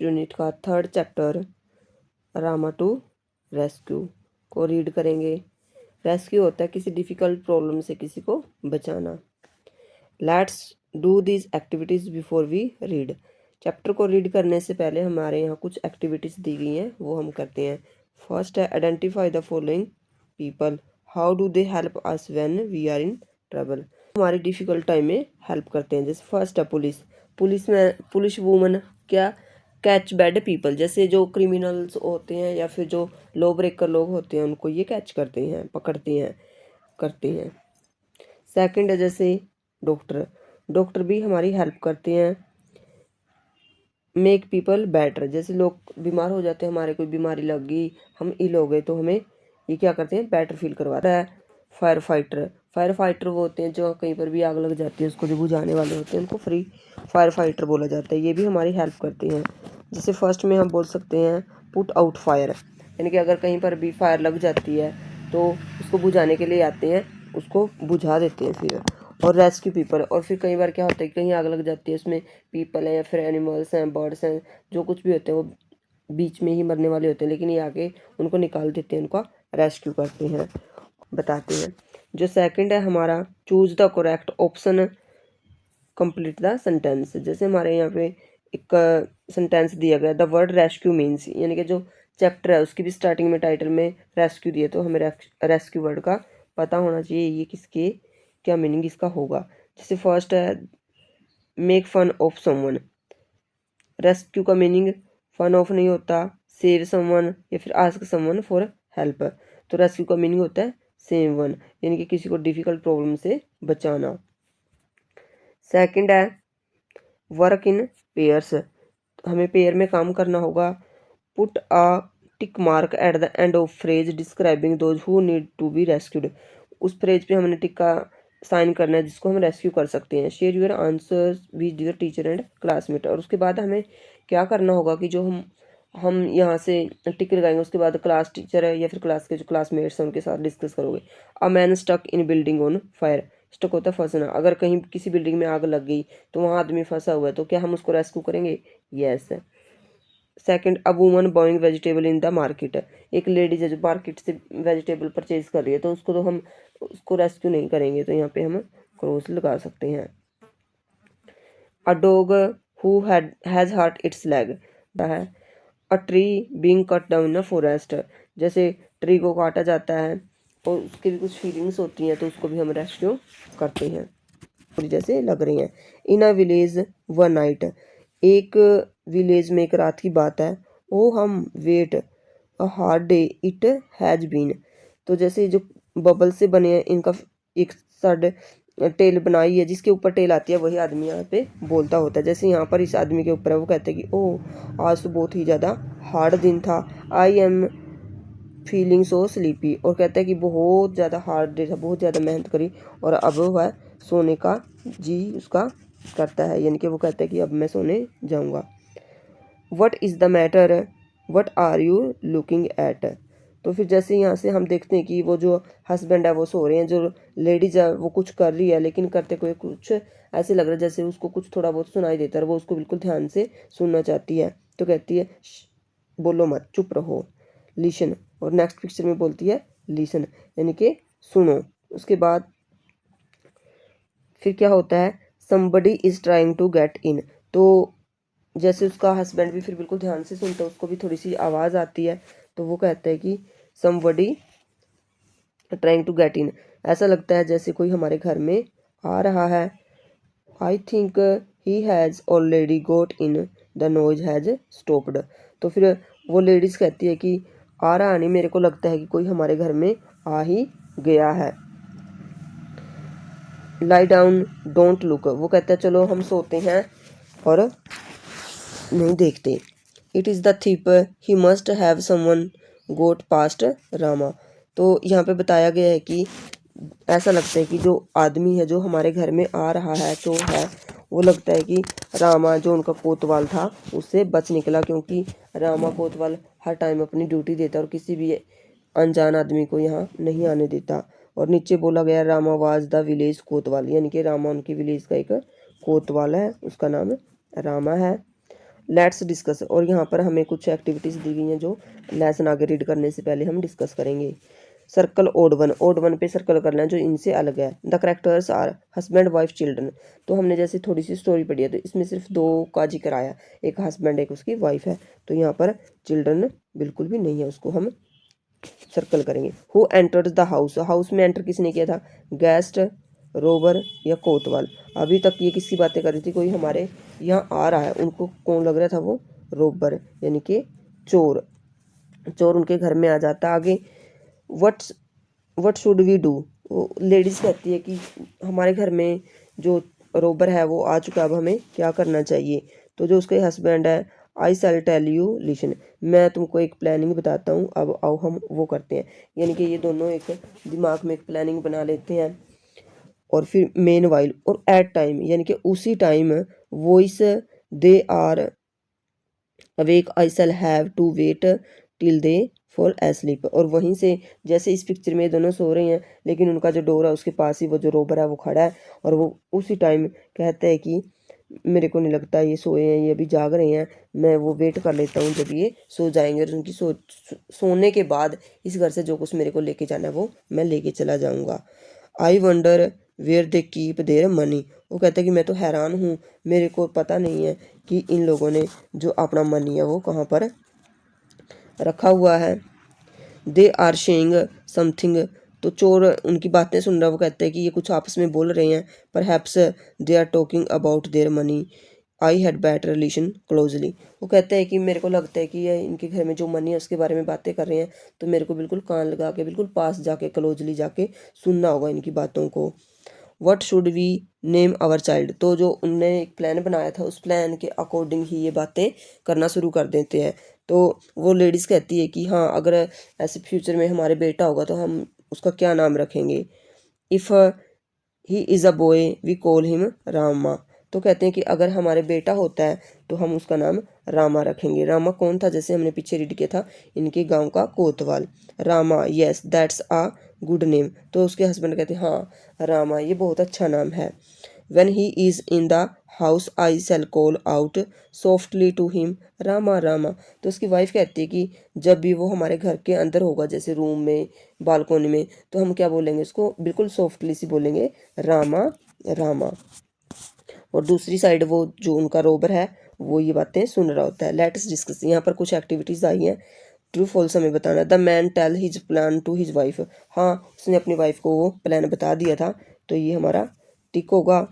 Unit का 3rd chapter Rama to rescue को read करेंगे। रेस्क्यू होता है किसी डिफ़िकल्ट प्रॉब्लम से किसी को बचाना। Let's do these activities before we read. Chapter को रीड करने से पहले हमारे यहाँ कुछ एक्टिविटीज़ दी गई हैं, वो हम करते हैं। फर्स्ट है identify the following people, how do they help us when we are in trouble. हमारे डिफ़िकल्ट टाइम में हेल्प करते हैं। जैसे फर्स्ट है पुलिस वूमन क्या कैच बैड पीपल, जैसे जो क्रिमिनल्स होते हैं या फिर जो लॉ ब्रेकर लोग होते हैं उनको ये कैच करते हैं, पकड़ते हैं, करते हैं। सेकंड है जैसे डॉक्टर भी हमारी हेल्प करते हैं। मेक पीपल बेटर, जैसे लोग बीमार हो जाते हैं, हमारे कोई बीमारी लग गई, हम इल हो गए, तो हमें ये क्या करते हैं, बेटर फील करवाता है। फायर फाइटर वो होते हैं जो कहीं पर भी आग लग जाती है उसको जो बुझाने वाले होते हैं, उनको फ्री फायर फाइटर बोला जाता है। ये भी हमारी हेल्प करते हैं। जैसे फर्स्ट में हम बोल सकते हैं पुट आउट फायर, यानी कि अगर कहीं पर भी फायर लग जाती है तो उसको बुझाने के लिए आते हैं, उसको बुझा देते हैं फिर। और रेस्क्यू पीपल, और फिर कई बार क्या होता है कि कहीं आग लग जाती है, उसमें पीपल हैं या फिर एनिमल्स हैं, बर्ड्स हैं, जो कुछ भी होते हैं वो बीच में ही मरने वाले होते हैं, लेकिन ये आके उनको निकाल देते हैं, उनका रेस्क्यू करते हैं, बताते हैं। जो सेकंड है हमारा choose the correct option, complete the sentence. जैसे हमारे यहाँ पे एक सेंटेंस दिया गया, द वर्ड रेस्क्यू मीन्स, यानी कि जो चैप्टर है उसकी भी स्टार्टिंग में टाइटल में रेस्क्यू दिए, तो हमें रेस्क्यू वर्ड का पता होना चाहिए ये किसके क्या मीनिंग इसका होगा। जैसे फर्स्ट है make fun of someone, rescue का मीनिंग फन ऑफ नहीं होता, सेव समवन या फिर आस्क समवन फॉर हेल्प। तो रेस्क्यू का मीनिंग होता है सेव वन, यानी कि किसी को डिफिकल्ट प्रॉब्लम से बचाना। सेकंड है वर्क इन पेयर्स, हमें पेयर में काम करना होगा। Put a tick mark at the end of phrase describing those who need to be rescued, उस फ्रेज पे हमने टिक का साइन करना है जिसको हम रेस्क्यू कर सकते हैं। Share your answers with your teacher and classmate, और उसके बाद हमें क्या करना होगा कि जो हम यहाँ से टिक लगाएंगे उसके बाद क्लास टीचर है या फिर क्लास के जो क्लासमेट्स हैं उनके साथ डिस्कस करोगे। A man stuck in building on fire, stuck होता है फंसना, अगर कहीं किसी बिल्डिंग में आग लग गई तो वहाँ आदमी फंसा हुआ है, तो क्या हम उसको रेस्क्यू करेंगे? Yes. Second, a woman buying vegetable in the market, एक लेडीज है जो मार्केट से वेजिटेबल परचेज कर रही है, तो उसको तो हम उसको रेस्क्यू नहीं करेंगे, तो यहाँ पे हम क्रॉस लगा सकते हैं। A dog who has hurt its leg है। A tree being cut down in a forest, जैसे ट्री को काटा जाता है और उसकी भी कुछ फीलिंग्स होती हैं, तो उसको भी हम रेस्क्यू करते हैं, जैसे लग रही हैं। In a village one night, एक विलेज में एक रात की बात है। Oh hmm what a hard day it has been, तो जैसे जो बबल से बने हैं इनका एक साइड टेल बनाई है, जिसके ऊपर टेल आती है वही आदमी यहाँ पे बोलता होता है। जैसे यहाँ पर इस आदमी के ऊपर है, वो कहते हैं कि ओह आज तो बहुत ही ज़्यादा हार्ड दिन था, I am feeling so sleepy, और कहता है कि बहुत ज़्यादा हार्ड डे था, बहुत ज़्यादा मेहनत करी और अब वह सोने का जी उसका करता है, यानी कि वो कहता है कि अब मैं सोने जाऊंगा। What is the matter, what are you looking at, तो फिर जैसे यहाँ से हम देखते हैं कि वो जो हस्बैंड है वो सो रहे हैं, जो लेडीज है वो कुछ कर रही है, लेकिन करते हुए कुछ ऐसे लग रहा है जैसे उसको कुछ थोड़ा बहुत सुनाई देता है, वो उसको बिल्कुल ध्यान से सुनना चाहती है, तो कहती है बोलो मत, चुप रहो, लिसन, और नेक्स्ट पिक्चर में बोलती है लिसन, यानी कि सुनो। उसके बाद फिर क्या होता है, somebody is trying to get in, तो जैसे उसका हस्बैंड भी फिर बिल्कुल ध्यान से सुनता है, उसको भी थोड़ी सी आवाज़ आती है, तो वो कहता है कि somebody trying to get in, ऐसा लगता है जैसे कोई हमारे घर में आ रहा है। I think he has already got in, the noise has stopped, तो फिर वो लेडीज़ कहती है कि आ रहा नहीं, मेरे को लगता है कि कोई हमारे घर में आ ही गया है। लाई डाउन डोंट लुक, वो कहता है चलो हम सोते हैं और नहीं देखते। It is the thief he must have someone got past Rama, तो यहाँ पे बताया गया है कि ऐसा लगता है कि जो आदमी है जो हमारे घर में आ रहा है तो है, वो लगता है कि रामा जो उनका कोतवाल था उससे बच निकला, क्योंकि रामा कोतवाल हर टाइम अपनी ड्यूटी देता और किसी भी अनजान आदमी को यहाँ नहीं आने देता। और नीचे बोला गया रामा वाज द विलेज कोतवाल, यानी कि रामा उनकी विलेज का एक कोतवाल है, उसका नाम रामा है। लेट्स डिस्कस, और यहाँ पर हमें कुछ एक्टिविटीज़ दी गई हैं जो लेसन आगे रीड करने से पहले हम डिस्कस करेंगे। सर्कल ओड वन पे सर्कल करना है जो इनसे अलग है। The characters are husband wife children, तो हमने जैसे थोड़ी सी स्टोरी पढ़ी है तो इसमें सिर्फ 2 का जिक्र आया, एक हस्बैंड एक उसकी वाइफ है, तो यहाँ पर चिल्ड्रन बिल्कुल भी नहीं है, उसको हम सर्कल करेंगे। Who entered the house, house में एंटर किसने किया था, गेस्ट, रोबर या कोतवाल। अभी तक ये किसकी बातें कर रही थी, कोई हमारे यहाँ आ रहा है, उनको कौन लग रहा था, वो रोबर यानी कि चोर, चोर उनके घर में आ जाता। आगे what should we do, ladies कहती है कि हमारे घर में जो रोबर है वो आ चुका, अब हमें क्या करना चाहिए। तो जो उसके हस्बैंड है, आई सेल टेल यू लिशन, मैं तुमको एक प्लानिंग बताता हूँ, अब आओ हम वो करते हैं। यानी कि ये दोनों एक दिमाग में एक प्लानिंग बना लेते हैं, और फिर मेन वाइल और एट टाइम यानी कि उसी time voice they are awake I shall have to wait till they fall asleep, और वहीं से जैसे इस पिक्चर में ये दोनों सो रहे हैं, लेकिन उनका जो डोर है उसके पास ही वो जो रोबर है वो खड़ा है, और वो उसी टाइम कहता है कि मेरे को नहीं लगता ये सोए हैं, ये अभी जाग रहे हैं, मैं वो वेट कर लेता हूँ जब ये सो जाएंगे, और उनकी सोने के बाद इस घर से जो कुछ मेरे को लेके जाना है वो मैं लेके चला जाऊँगा। I wonder where they keep their money, वो कहता है कि मैं तो हैरान हूँ, मेरे को पता नहीं है कि इन लोगों ने जो अपना मनी है वो कहाँ पर रखा हुआ है। दे आर शेइंग समथिंग, तो चोर उनकी बातें सुन रहा है, वो कहते हैं कि ये कुछ आपस में बोल रहे हैं। पर perhaps they are talking about their money, I had better relation closely, वो कहते हैं कि मेरे को लगता है कि ये इनके घर में जो मनी है उसके बारे में बातें कर रहे हैं, तो मेरे को बिल्कुल कान लगा के बिल्कुल पास जाके क्लोजली जाके सुनना होगा इनकी बातों को। What should we name our child, तो जो उनने एक प्लान बनाया था उस प्लान के अकॉर्डिंग ही ये बातें करना शुरू कर देते हैं। तो वो लेडीज़ कहती है कि हाँ, अगर ऐसे फ्यूचर में हमारे बेटा होगा तो हम उसका क्या नाम रखेंगे। If he is a boy we call him Rama, तो कहते हैं कि अगर हमारे बेटा होता है तो हम उसका नाम रामा रखेंगे। रामा कौन था, जैसे हमने पीछे रीड किया था, इनके गांव का कोतवाल। Rama yes that's a good name, तो उसके हस्बैंड कहते हैं हाँ रामा ये बहुत अच्छा नाम है। When he is in the house I shall call out softly to him Rama Rama, तो उसकी वाइफ कहती है कि जब भी वो हमारे घर के अंदर होगा, जैसे रूम में बालकोनी में, तो हम क्या बोलेंगे उसको, बिल्कुल सॉफ्टली सी बोलेंगे रामा रामा। और दूसरी साइड वो जो उनका रोबर है वो ये बातें सुन रहा होता है। लेट्स डिस्कस, यहाँ पर कुछ एक्टिविटीज़ आई हैं, ट्रू फॉल्स हमें बताना। The man tell his plan to his wife, हाँ उसने अपनी वाइफ को वो प्लान बता दिया था, तो ये हमारा टिक होगा।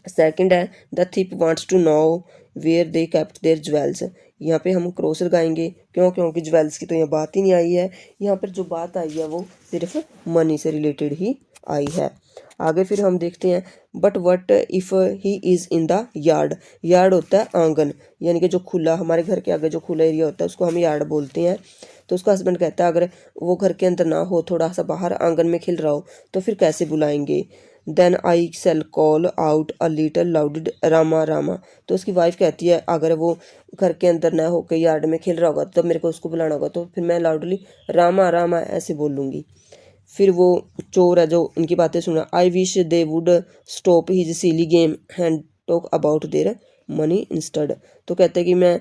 सेकंड है the thief wants to know where they kept their jewels, यहाँ पे हम क्रॉस लगाएंगे, क्यों, क्योंकि ज्वेल्स की तो यहाँ बात ही नहीं आई है, यहाँ पर जो बात आई है वो सिर्फ मनी से रिलेटेड ही आई है। आगे फिर हम देखते हैं but what if he is in the yard, yard होता है आंगन, यानी कि जो खुला, हमारे घर के आगे जो खुला एरिया होता है उसको हम यार्ड बोलते हैं। तो उसका हस्बैंड कहता है अगर वो घर के अंदर ना हो, थोड़ा सा बाहर आंगन में खिल रहा हो, तो फिर कैसे बुलाएंगे। Then I shall call out a little loud Rama Rama, तो उसकी वाइफ कहती है अगर वो घर के अंदर ना होकर यार्ड में खेल रहा होगा तो मेरे को उसको बुलाना होगा, तो फिर मैं लाउडली रामा रामा ऐसे बोलूँगी। फिर वो चोर है जो इनकी बातें सुना, I wish they would stop his silly game and talk about their money instead, तो कहते हैं कि मैं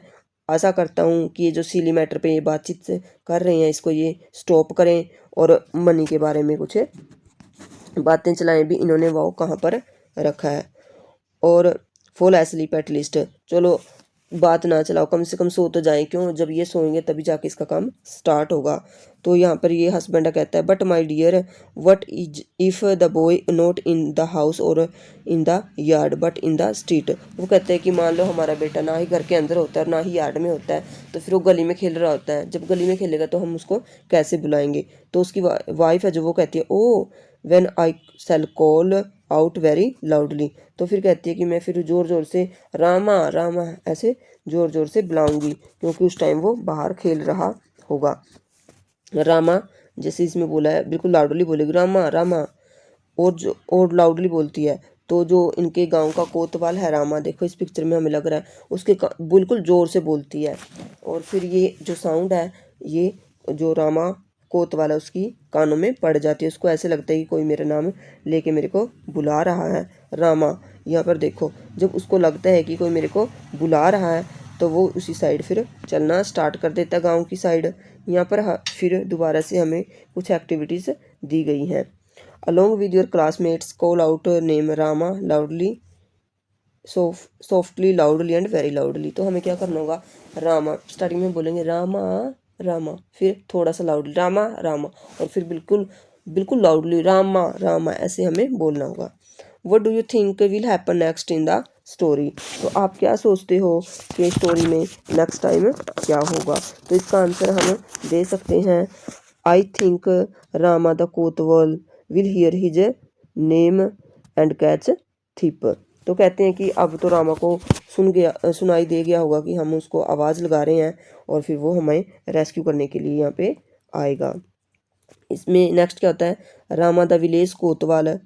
आशा करता हूँ कि ये जो सिली मैटर पे ये बातचीत कर रहे हैं इसको ये स्टॉप करें, और मनी के बारे में कुछ बातें चलाएं भी इन्होंने वो कहाँ पर रखा है। और फॉल एस्लीप एट लीस्ट, चलो बात ना चलाओ, कम से कम सो तो जाएं, क्यों, जब ये सोएंगे तभी जाके इसका काम स्टार्ट होगा। तो यहाँ पर ये हस्बैंड कहता है but my dear what is if the boy not in the house और in the yard but in the street, वो कहते हैं कि मान लो हमारा बेटा ना ही घर के अंदर होता है और ना ही यार्ड में होता है, तो फिर वो गली में खेल रहा होता है, जब गली में खेलेगा तो हम उसको कैसे बुलाएंगे। तो उसकी वाइफ है जो वो कहती है O when I shall call out very loudly, तो फिर कहती है कि मैं फिर ज़ोर ज़ोर से रामा रामा ऐसे ज़ोर ज़ोर से बुलाऊंगी, क्योंकि उस टाइम वो बाहर खेल रहा होगा। रामा जैसे इसमें बोला है बिल्कुल लाउडली बोलेगी रामा रामा, और जो और लाउडली बोलती है। तो जो इनके गांव का कोतवाल है रामा, देखो इस पिक्चर में हमें लग रहा है उसके बिल्कुल ज़ोर से बोलती है, और फिर ये जो साउंड है ये जो रामा कोतवाल है उसकी कानों में पड़ जाती है, उसको ऐसे लगता है कि कोई मेरा नाम लेके मेरे को बुला रहा है रामा। यहाँ पर देखो जब उसको लगता है कि कोई मेरे को बुला रहा है तो वो उसी साइड फिर चलना स्टार्ट कर देता है, गांव की साइड। यहाँ पर फिर दोबारा से हमें कुछ एक्टिविटीज़ दी गई हैं। Along with your classmates call out name Rama loudly softly loudly and very loudly. तो हमें क्या करना होगा, रामा स्टार्टिंग में बोलेंगे रामा रामा, फिर थोड़ा सा लाउडली रामा रामा, और फिर बिल्कुल बिल्कुल लाउडली रामा रामा, ऐसे हमें बोलना होगा। What do you think will happen next in the story. तो आप क्या सोचते हो कि स्टोरी में नेक्स्ट टाइम क्या होगा। तो इसका आंसर हम दे सकते हैं, I think Rama the kotwal will hear his name and catch thief. तो कहते हैं कि अब तो रामा को सुनाई दे गया होगा कि हम उसको आवाज़ लगा रहे हैं, और फिर वो हमें रेस्क्यू करने के लिए यहाँ पे आएगा। इसमें नेक्स्ट क्या होता है, रामा द विलेज कोतवाल,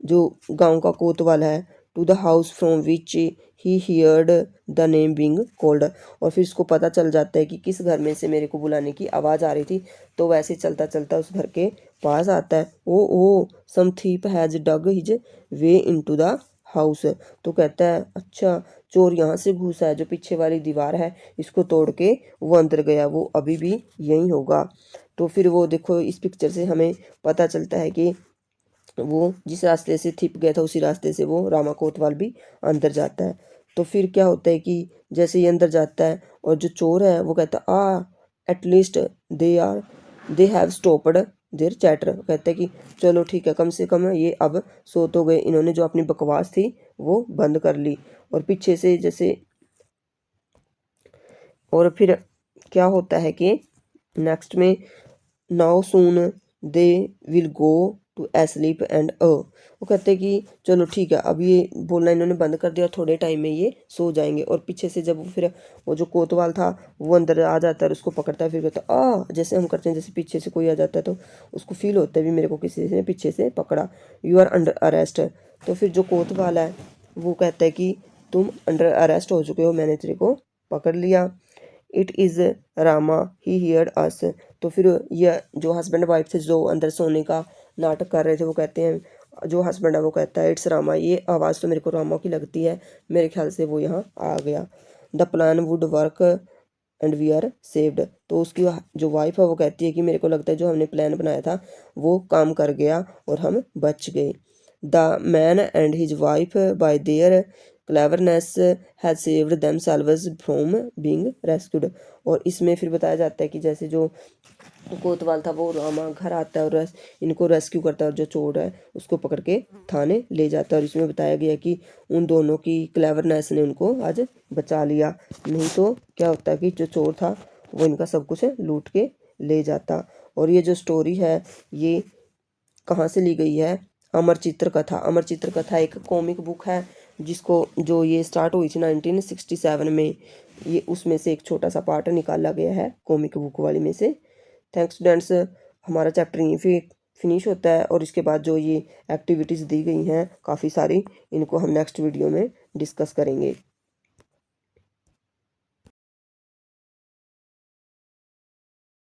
जो गांव का कोतवाल है, to the house from which he heard the name being called. और फिर इसको पता चल जाता है कि किस घर में से मेरे को बुलाने की आवाज़ आ रही थी। तो वैसे चलता चलता उस घर के पास आता है। O some thief has dug his way into the house. तो कहता है अच्छा, चोर यहाँ से घुसा है, जो पीछे वाली दीवार है इसको तोड़ के वो अंदर गया, वो अभी भी यहीं होगा। तो फिर वो देखो, इस पिक्चर से हमें पता चलता है कि वो जिस रास्ते से थिप गया था उसी रास्ते से वो रामा कोतवाल भी अंदर जाता है। तो फिर क्या होता है कि जैसे ये अंदर जाता है और जो चोर है वो कहता है at least they have stopped their chatter. कहता है कि चलो ठीक है, कम से कम ये अब सो तो गए, इन्होंने जो अपनी बकवास थी वो बंद कर ली। और पीछे से जैसे, और फिर क्या होता है कि नेक्स्ट में now soon they will go to sleep and वो कहते हैं कि चलो ठीक है, अब ये बोलना इन्होंने बंद कर दिया, थोड़े टाइम में ये सो जाएंगे। और पीछे से जब फिर वो जो कोतवाल था वो अंदर आ जाता है और उसको पकड़ता है, फिर कहता है जैसे हम करते हैं, जैसे पीछे से कोई आ जाता है तो उसको फील होता है भी मेरे को किसी ने पीछे से पकड़ा, यू आर अंडर अरेस्ट। तो फिर जो कोतवाल है वो कहता है कि तुम अंडर अरेस्ट हो चुके हो, मैंने तेरे को पकड़ लिया। It is Rama he heard us. तो फिर यह जो हस्बैंड वाइफ थे जो अंदर सोने का नाटक कर रहे थे, वो कहते हैं, जो हस्बैंड है वो कहता है इट्स रामा, ये आवाज़ तो मेरे को रामा की लगती है, मेरे ख्याल से वो यहाँ आ गया। The plan would work and we are saved. तो उसकी जो वाइफ है वो कहती है कि मेरे को लगता है जो हमने प्लान बनाया था वो काम कर गया और हम बच गए। The man and his wife bye there cleverness has saved themselves from being rescued. और इसमें फिर बताया जाता है कि जैसे जो कोतवाल था वो रामा घर आता है और इनको रेस्क्यू करता है, और जो चोर है उसको पकड़ के थाने ले जाता है। और इसमें बताया गया कि उन दोनों की क्लेवरनेस ने उनको आज बचा लिया, नहीं तो क्या होता कि जो चोर था वो इनका सब कुछ लूट के ले जाता। और ये जो स्टोरी है ये कहाँ से ली गई है, अमर चित्र कथा। अमर चित्र कथा एक कॉमिक बुक है जिसको जो ये स्टार्ट हुई थी 1967 में, ये उसमें से एक छोटा सा पार्ट निकाला गया है कॉमिक बुक वाली में से। थैंक्स स्टूडेंट्स, हमारा चैप्टर यहीं फिर फिनिश होता है, और इसके बाद जो ये एक्टिविटीज़ दी गई हैं काफ़ी सारी, इनको हम नेक्स्ट वीडियो में डिस्कस करेंगे।